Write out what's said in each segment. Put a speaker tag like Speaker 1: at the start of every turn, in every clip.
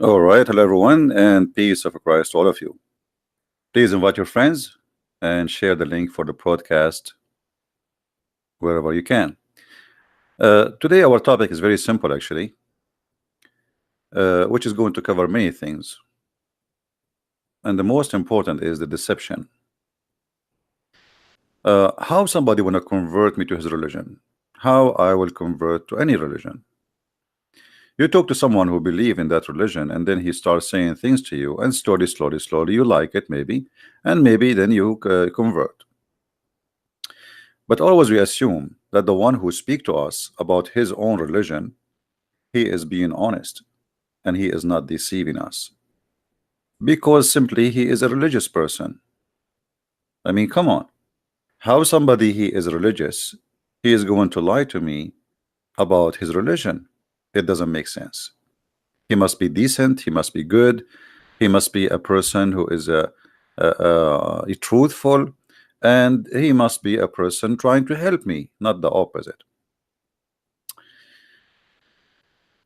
Speaker 1: All right, hello everyone, and peace of Christ to all of you. Please invite your friends and share the link for the broadcast wherever you can. Today, our topic is very simple, actually, which is going to cover many things. And the most important is the deception. How somebody want to convert me to his religion? How I will convert to any religion? You talk to someone who believe in that religion, and then he starts saying things to you, and slowly, you like it, maybe, and maybe then you convert. But always we assume that the one who speak to us about his own religion, he is being honest, and he is not deceiving us, because simply he is a religious person. I mean, come on. How somebody he is religious, he is going to lie to me about his religion? It doesn't make sense. He must be decent, he must be good, he must be a person who is truthful, and he must be a person trying to help me, not the opposite.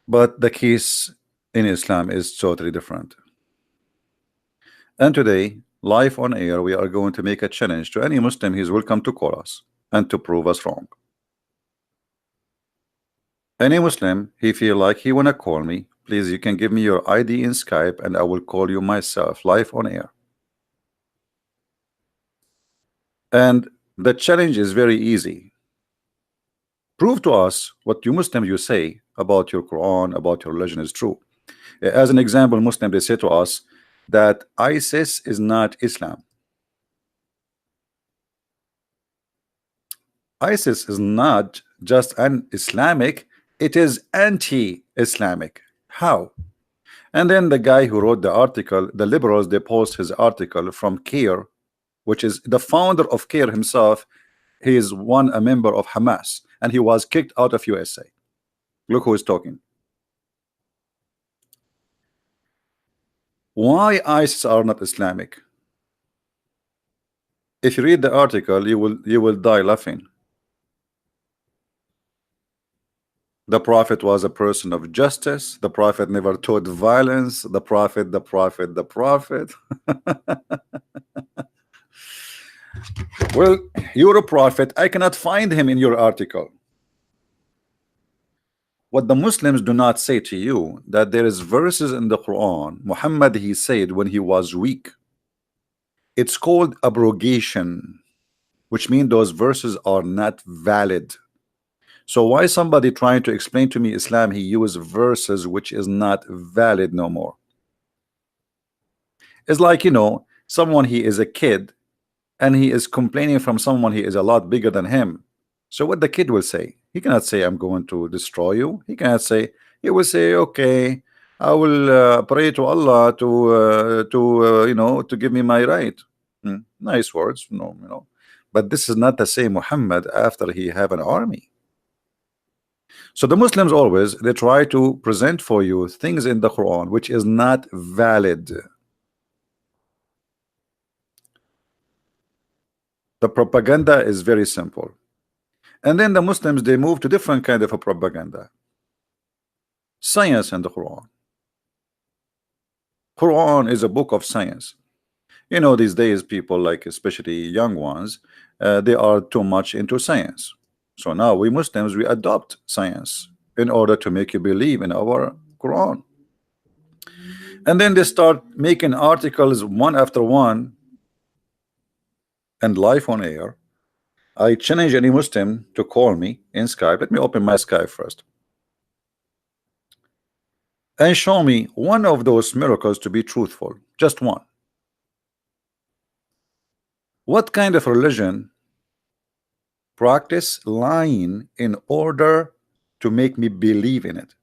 Speaker 1: But the case in Islam is totally different. And today, live on air, we are going to make a challenge to any Muslim. He is welcome to call us and to prove us wrong. Any Muslim, he feel like he wanna call me, please, you can give me your ID in Skype and I will call you myself live on air. And the challenge is very easy. Prove to us what you Muslim you say about your Quran, about your religion is true. As an example, Muslim, they say to us that ISIS is not Islam. ISIS is not just an Islamic, it is anti-Islamic. How? And then the guy who wrote the article, the liberals, they post his article from CAIR, which is the founder of CAIR himself. He is a member of Hamas, and he was kicked out of USA. Look who is talking. Why ISIS are not Islamic? If you read the article, you will die laughing. The Prophet was a person of justice. The Prophet never taught violence. The Prophet. Well, you're a prophet. I cannot find him in your article. What the Muslims do not say to you, that there is verses in the Quran, Muhammad, he said when he was weak, it's called abrogation, which means those verses are not valid. So why somebody trying to explain to me Islam, he uses verses which is not valid no more? It's like, you know, someone, he is a kid and he is complaining from someone he is a lot bigger than him. So what the kid will say, he cannot say I'm going to destroy you. He cannot say, he will say, okay, I will pray to Allah to give me my right. Nice words, no, you know, but this is not the same Muhammad after he have an army. So the Muslims always, they try to present for you things in the Quran which is not valid. The propaganda is very simple. And then the Muslims, they move to different kind of a propaganda. Science and the Quran. Quran is a book of science. You know, these days people, like especially young ones, they are too much into science. So now we Muslims, we adopt science in order to make you believe in our Quran. And then they start making articles one after one and live on air. I challenge any Muslim to call me in Skype. Let me open my Skype first. And show me one of those miracles to be truthful. Just one. What kind of religion practice lying in order to make me believe in it?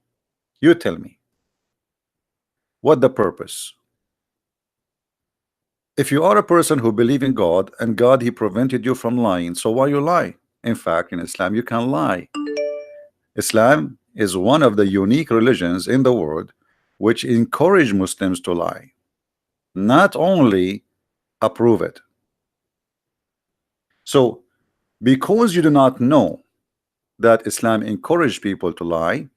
Speaker 1: You tell me. What the purpose? If you are a person who believe in God and God he prevented you from lying, so why you lie? In fact, in Islam you can lie. Islam is one of the unique religions in the world which encourage Muslims to lie, not only approve it. So because you do not know that Islam encourage people to lie,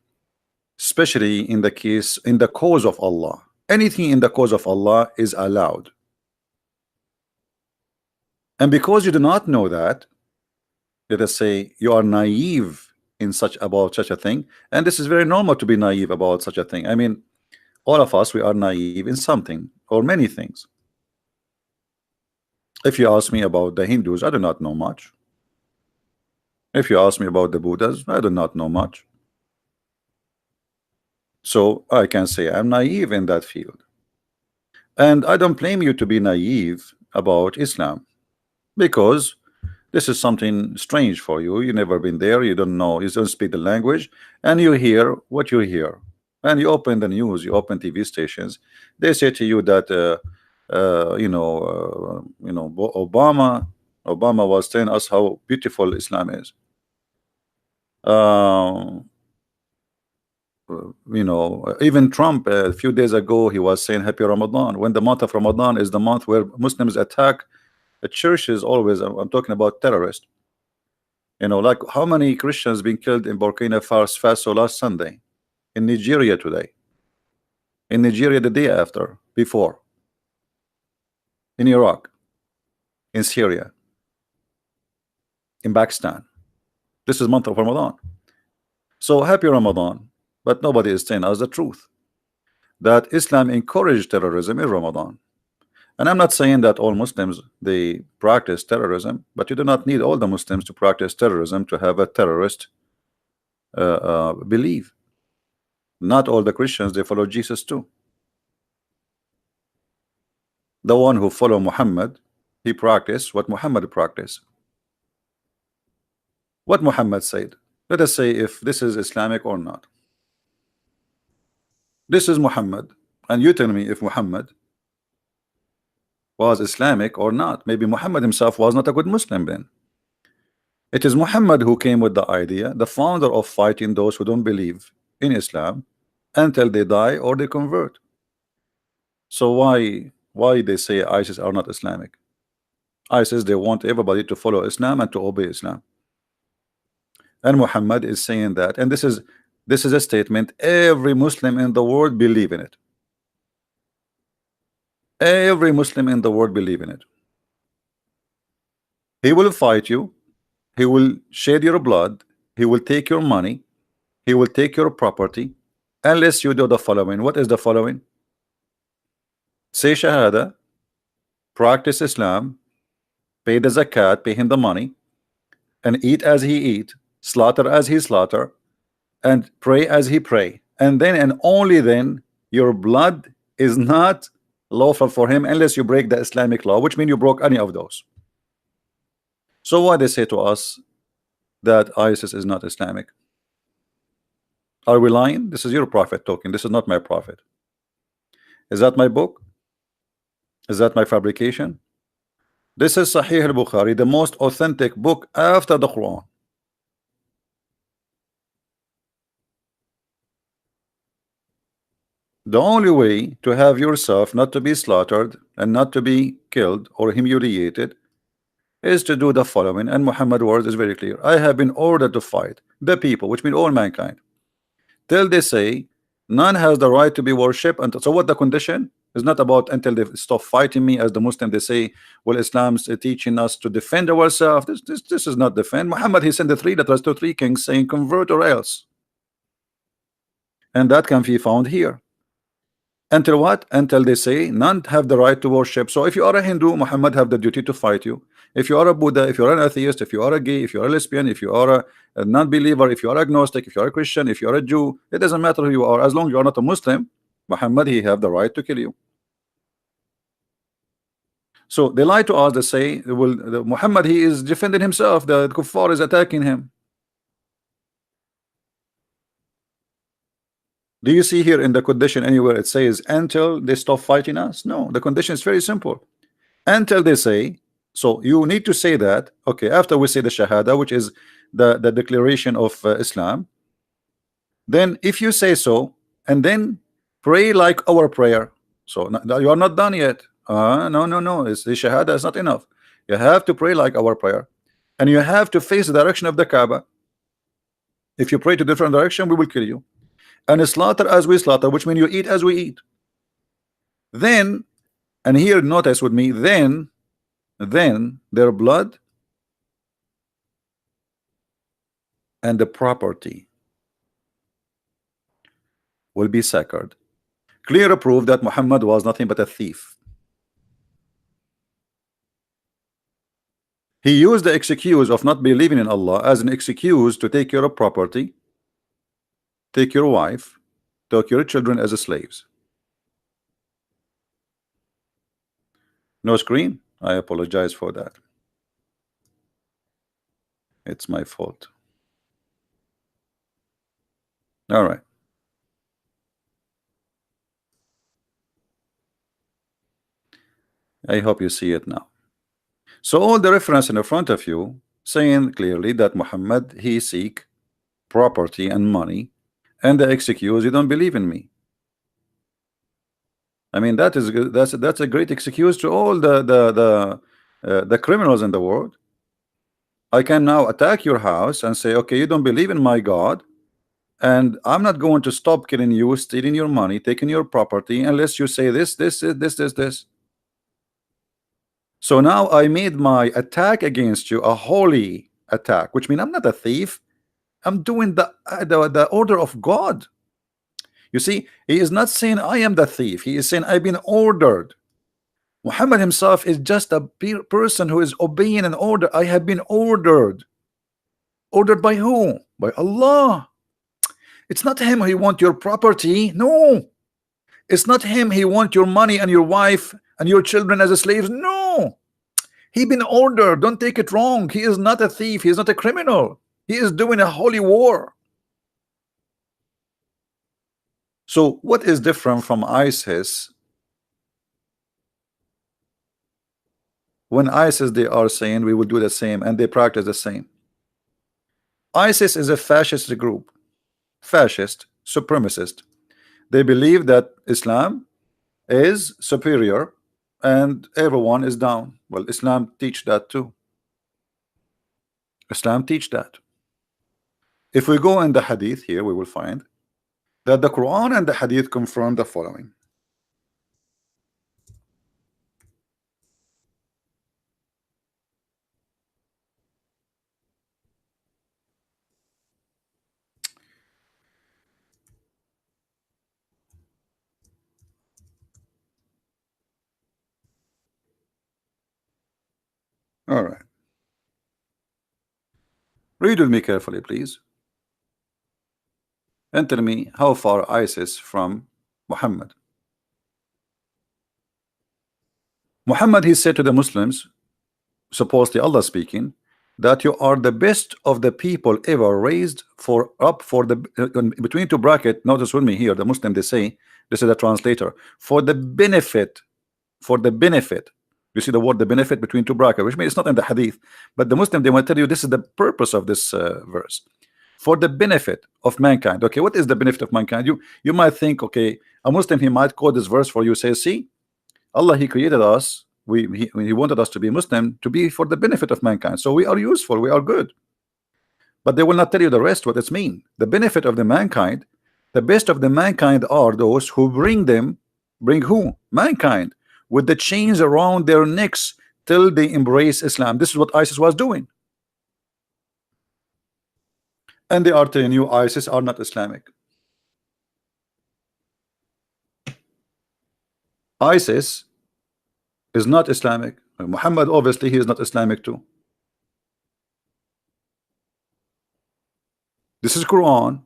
Speaker 1: especially in the cause of Allah, Anything in the cause of Allah is allowed. And because you do not know that, let us say you are naive in such a thing, and this is very normal to be naive about such a thing. I mean, all of us, we are naive in something or many things. If you ask me about the Hindus, I do not know much. If you ask me about the Buddhas, I do not know much. So I can say I'm naive in that field. And I don't blame you to be naive about Islam, because this is something strange for you. You've never been there, you don't know, you don't speak the language, and you hear what you hear. And you open the news, you open TV stations, they say to you that Obama was telling us how beautiful Islam is. Even Trump a few days ago, he was saying happy Ramadan, when the month of Ramadan is the month where Muslims attack churches. Always, I'm talking about terrorists. Like how many Christians being killed in Burkina Faso last Sunday, in Nigeria today, in Nigeria the day after, before, in Iraq, in Syria, in Pakistan. This is month of Ramadan. So happy Ramadan. But nobody is telling us the truth, that Islam encouraged terrorism in Ramadan. And I'm not saying that all Muslims, they practice terrorism, but you do not need all the Muslims to practice terrorism to have a terrorist belief. Not all the Christians, they follow Jesus too. The one who follow Muhammad, he practiced what Muhammad practiced. What Muhammad said. Let us say if this is Islamic or not. This is Muhammad, and you tell me if Muhammad was Islamic or not. Maybe Muhammad himself was not a good Muslim then. It is Muhammad who came with the idea, the founder of fighting those who don't believe in Islam until they die or they convert. So why they say ISIS are not Islamic? ISIS, they want everybody to follow Islam and to obey Islam. And Muhammad is saying that, and this is a statement every Muslim in the world believe in it. Every Muslim in the world believe in it. He will fight you, he will shed your blood, he will take your money, he will take your property, unless you do the following. What is the following? Say Shahada, practice Islam, pay the zakat, pay him the money, and eat as he eat, slaughter as he slaughter, and pray as he pray, and then and only then your blood is not lawful for him unless you break the Islamic law, which means you broke any of those. So why they say to us that ISIS is not Islamic? Are we lying? This is your prophet talking. This is not my prophet. Is that my book? Is that my fabrication? This is Sahih al-Bukhari, the most authentic book after the Quran. The only way to have yourself not to be slaughtered and not to be killed or humiliated is to do the following, and Muhammad's words is very clear. I have been ordered to fight the people, which means all mankind, till they say none has the right to be worshipped. And so what the condition is not about until they stop fighting me. As the Muslim, they say, well, Islam's teaching us to defend ourselves. This is not defend. Muhammad, he sent the three letters to three kings saying convert or else, and that can be found here. Until what? Until they say none have the right to worship. So if you are a Hindu, Muhammad have the duty to fight you. If you are a Buddha, if you are an atheist, if you are a gay, if you are a lesbian, if you are a non-believer, if you are agnostic, if you are a Christian, if you are a Jew, it doesn't matter who you are, as long as you are not a Muslim, Muhammad, he have the right to kill you. So they lie to us. They say, well, Muhammad, he is defending himself, the kuffar is attacking him. Do you see here in the condition anywhere it says until they stop fighting us? No, the condition is very simple. Until they say, so you need to say that, okay, after we say the Shahada, which is the declaration of Islam, then if you say so, and then pray like our prayer. So you are not done yet. No, it's the Shahada is not enough. You have to pray like our prayer, and you have to face the direction of the Kaaba. If you pray to different direction, we will kill you. And slaughter as we slaughter, which means you eat as we eat. Then, and here notice with me, then their blood and the property will be sacred. Clear proof that Muhammad was nothing but a thief. He used the excuse of not believing in Allah as an excuse to take your property, take your wife, take your children as slaves. No screen? I apologize for that. It's my fault. All right. I hope you see it now. So all the reference in the front of you saying clearly that Muhammad, he seek property and money, and the excuse, you don't believe in me. I mean, that's a great excuse to all the criminals in the world. I can now attack your house and say, okay, you don't believe in my God, and I'm not going to stop killing you, stealing your money, taking your property, unless you say this. So now I made my attack against you a holy attack, which means I'm not a thief. I'm doing the order of God. You see, he is not saying I am the thief. He is saying I've been ordered. Muhammad himself is just a person who is obeying an order. I have been ordered. Ordered by who? By Allah. It's not him he want your property. No. It's not him he want your money and your wife and your children as slaves. No. He been ordered. Don't take it wrong. He is not a thief. He is not a criminal. He is doing a holy war. So what is different from ISIS? When ISIS, they are saying we will do the same, and they practice the same. ISIS is a fascist group, fascist, supremacist. They believe that Islam is superior and everyone is down. Well, Islam teach that too. Islam teach that. If we go in the hadith here, we will find that the Quran and the hadith confirm the following. All right. Read with me carefully, please. And tell me how far ISIS from Muhammad. Muhammad, he said to the Muslims, supposedly Allah speaking, that you are the best of the people ever raised for up for the between two bracket. Notice with me here, the Muslim, they say, this is a translator, for the benefit, for the benefit. You see the word the benefit between two brackets, which means it's not in the hadith, but the Muslim, they want to tell you this is the purpose of this verse, for the benefit of mankind. Okay, what is the benefit of mankind? You might think, okay, a Muslim, he might quote this verse for you, say, see, Allah, he created us, he wanted us to be Muslim to be for the benefit of mankind, so we are useful, we are good. But they will not tell you the rest, what it's mean. The benefit of the mankind, the best of the mankind are those who bring who? Mankind, with the chains around their necks till they embrace Islam. This is what ISIS was doing. And they are telling you ISIS are not Islamic. ISIS is not Islamic. Muhammad, obviously, he is not Islamic too. This is Quran,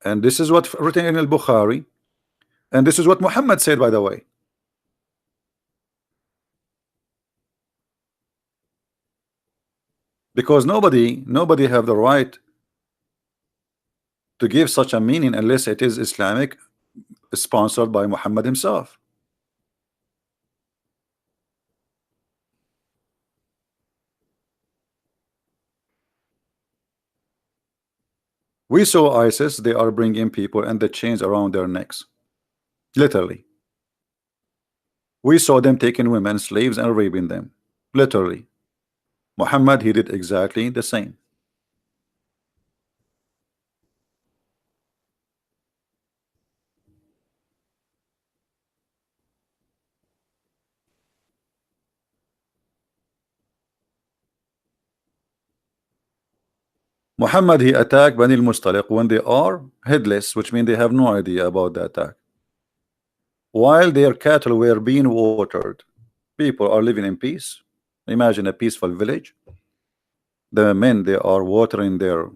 Speaker 1: and this is what written in al-Bukhari, and this is what Muhammad said, by the way. Because nobody have the right to give such a meaning unless it is Islamic, sponsored by Muhammad himself. We saw ISIS, they are bringing people and the chains around their necks, literally. We saw them taking women, slaves, and raping them, literally. Muhammad, he did exactly the same. Muhammad, he attacked Bani al-Mustaliq when they are headless, which means they have no idea about the attack. While their cattle were being watered, people are living in peace. Imagine a peaceful village. The men, they are watering their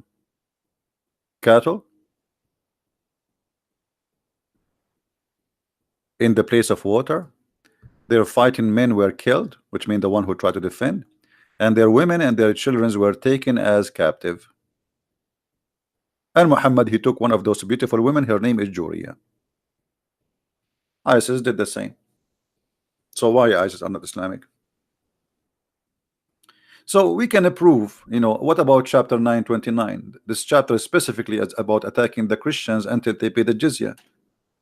Speaker 1: cattle in the place of water. Their fighting men were killed, which means the one who tried to defend, and their women and their children were taken as captive. And Muhammad, he took one of those beautiful women. Her name is Juriya. ISIS did the same. So why ISIS are not Islamic? So we can approve, you know, what about chapter 929? This chapter specifically is about attacking the Christians until they pay the jizya.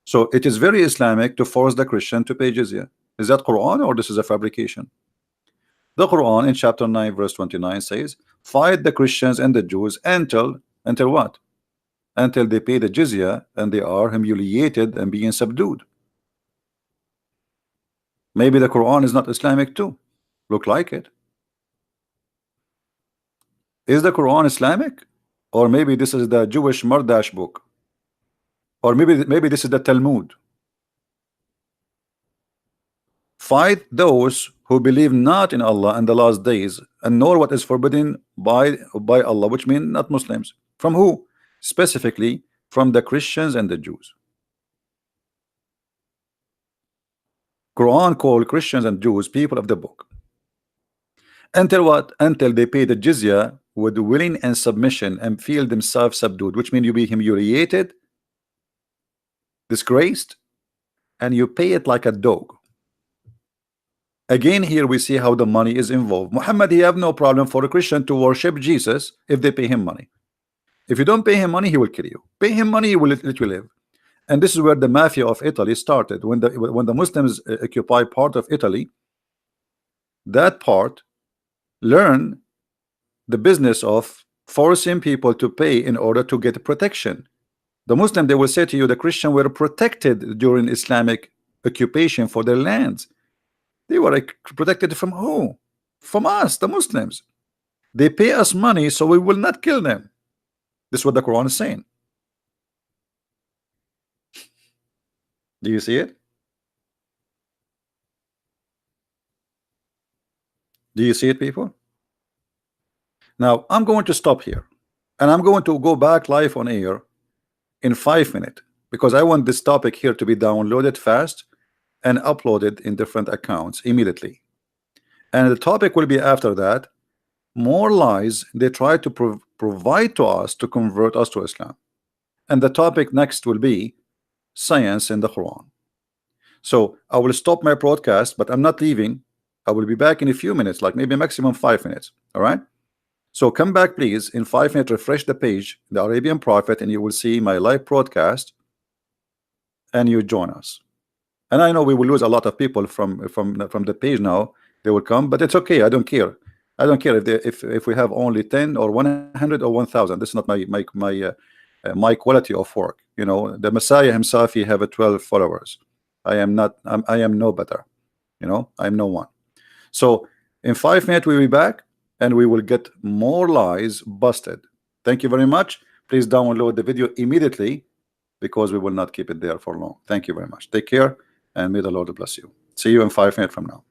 Speaker 1: So it is very Islamic to force the Christian to pay jizya. Is that Quran or this is a fabrication? The Quran in chapter 9 verse 29 says, fight the Christians and the Jews until what? Until they pay the jizya and they are humiliated and being subdued. Maybe the Quran is not Islamic too. Look like it. Is the Quran Islamic? Or maybe this is the Jewish Mardash book? Or maybe this is the Talmud. Fight those who believe not in Allah and the last days, and nor what is forbidden by Allah, which means not Muslims. From who? Specifically from the Christians and the Jews. Quran called Christians and Jews people of the book. Until what? Until they pay the jizya with willing and submission and feel themselves subdued, which means you be humiliated, disgraced, and you pay it like a dog. Again, here we see how the money is involved. Muhammad, he have no problem for a Christian to worship Jesus if they pay him money. If you don't pay him money, he will kill you. Pay him money, he will let you live. And this is where the mafia of Italy started. When the Muslims occupy part of Italy, that part learn the business of forcing people to pay in order to get protection. The Muslim, they will say to you, the Christian were protected during Islamic occupation for their lands. They were protected from who? From us, the Muslims. They pay us money so we will not kill them. This is what the Quran is saying. Do you see it? Do you see it, people? Now I'm going to stop here and I'm going to go back live on air in 5 minutes because I want this topic here to be downloaded fast and uploaded in different accounts immediately. And the topic will be after that, more lies they try to provide to us to convert us to Islam. And the topic next will be science in the Quran. So I will stop my broadcast, but I'm not leaving. I will be back in a few minutes, like maybe maximum 5 minutes. All right. So come back, please. In 5 minutes, refresh the page, the Arabian Prophet, and you will see my live broadcast. And you join us. And I know we will lose a lot of people from the page now. They will come, but it's okay. I don't care. I don't care if we have only 10 or 100 or 1,000. This is not my quality of work. You know, the Messiah himself, he have 12 followers. I am not. I am no better. You know, I am no one. So in 5 minutes we'll be back and we will get more lies busted. Thank you very much. Please download the video immediately because we will not keep it there for long. Thank you very much. Take care and may the Lord bless you. See you in 5 minutes from now.